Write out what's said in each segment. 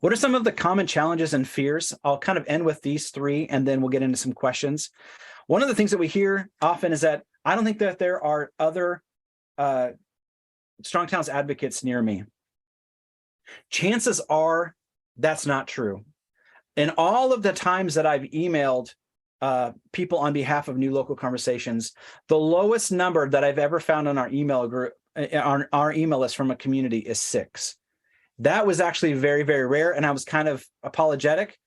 What are some of the common challenges and fears? I'll kind of end with these three, and then we'll get into some questions. One of the things that we hear often is that I don't think that there are other Strong Towns advocates near me. Chances are that's not true. In all of the times that I've emailed people on behalf of New Local Conversations, the lowest number that I've ever found on our email group, on our email list from a community, is 6. That was actually very, very rare, and I was kind of apologetic.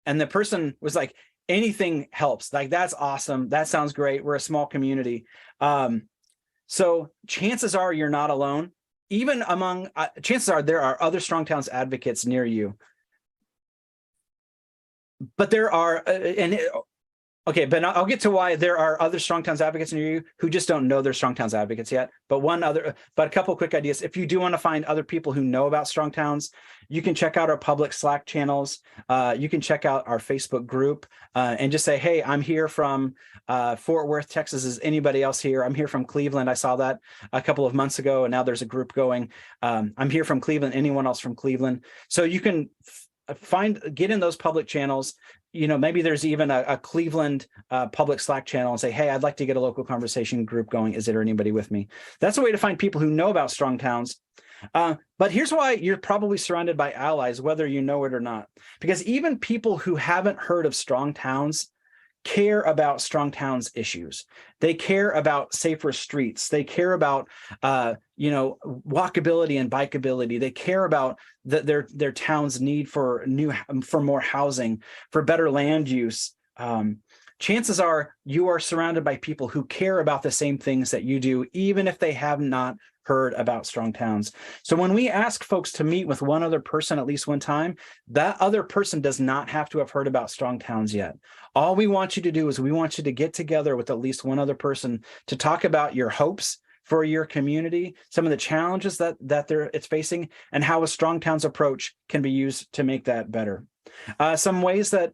And the person was like, anything helps. Like, that's awesome. That sounds great. We're a small community. So chances are you're not alone. Even among, chances are there are other Strong Towns advocates near you. But there are, okay, but I'll get to why there are other Strong Towns advocates near you who just don't know they're Strong Towns advocates yet. But a couple of quick ideas. If you do want to find other people who know about Strong Towns, you can check out our public Slack channels. You can check out our Facebook group and just say, hey, I'm here from Fort Worth, Texas. Is anybody else here? I'm here from Cleveland. I saw that a couple of months ago, and now there's a group going. I'm here from Cleveland. Anyone else from Cleveland? So you can get in those public channels. Maybe there's even a Cleveland public Slack channel, and say, hey, I'd like to get a local conversation group going. Is there anybody with me? That's a way to find people who know about Strong Towns. But here's why you're probably surrounded by allies, whether you know it or not. Because even people who haven't heard of Strong Towns care about Strong Towns issues. They care about safer streets. They care about, walkability and bikeability. They care about their town's need for more housing, for better land use. Chances are you are surrounded by people who care about the same things that you do, even if they have not heard about Strong Towns. So when we ask folks to meet with one other person at least one time, that other person does not have to have heard about Strong Towns yet. All we want you to do is we want you to get together with at least one other person to talk about your hopes for your community, some of the challenges that it's facing, and how a Strong Towns approach can be used to make that better. Some ways that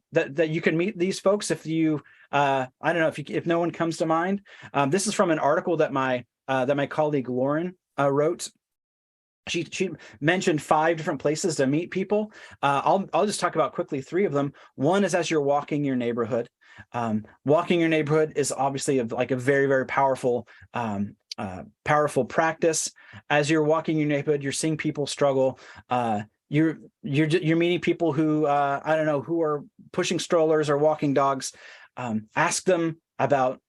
you can meet these folks, if you I don't know, if no one comes to mind. This is from an article that my colleague Lauren wrote. She mentioned 5 different places to meet people. I'll just talk about quickly 3 of them. One is as you're walking your neighborhood. Walking your neighborhood is obviously like a very, very powerful practice. As you're walking your neighborhood, you're seeing people struggle. You're meeting people who who are pushing strollers or walking dogs. Ask them about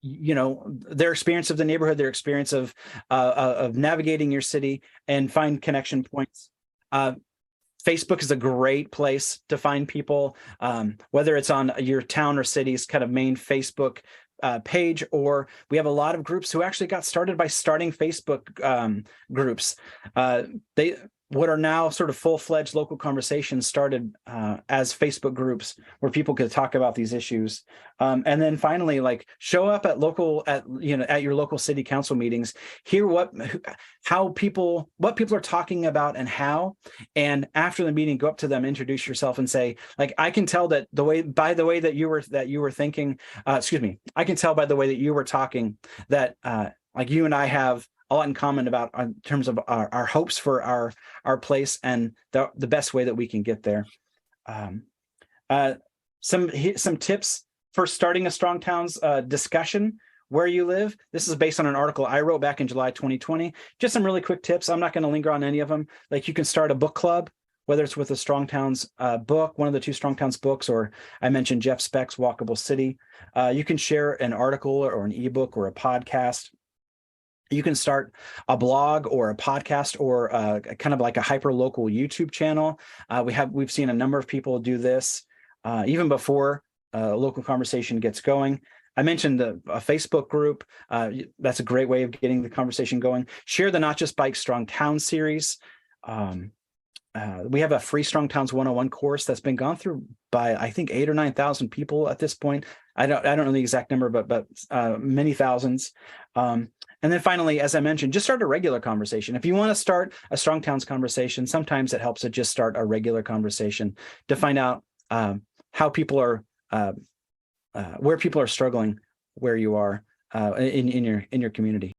their experience of the neighborhood, their experience of navigating your city, and find connection points. Facebook is a great place to find people, whether it's on your town or city's kind of main Facebook page, or we have a lot of groups who actually got started by starting Facebook groups. What are now sort of full-fledged local conversations started as Facebook groups where people could talk about these issues. And then finally, like, show up at your local city council meetings, hear what people are talking about and how, and after the meeting, go up to them, introduce yourself, and say, like, I can tell that by the way that you were thinking, I can tell by the way that you were talking that like you and I have a lot in common in terms of our hopes for our place and the best way that we can get there. Some tips for starting a Strong Towns discussion where you live. This is based on an article I wrote back in July 2020. Just some really quick tips. I'm not going to linger on any of them. Like, you can start a book club, whether it's with a Strong Towns book, one of the 2 Strong Towns books, or I mentioned Jeff Speck's Walkable City. You can share an article or an ebook or a podcast. You can start a blog or a podcast or kind of like a hyper-local YouTube channel. We've seen a number of people do this even before a local conversation gets going. I mentioned a Facebook group. That's a great way of getting the conversation going. Share the Not Just Bike Strong Towns series. We have a free Strong Towns 101 course that's been gone through by, I think, 8,000 or 9,000 people at this point. I don't know the exact number, but many thousands. And then finally, as I mentioned, just start a regular conversation. If you want to start a Strong Towns conversation, sometimes it helps to just start a regular conversation to find out how people are, where people are struggling, where you are in your community.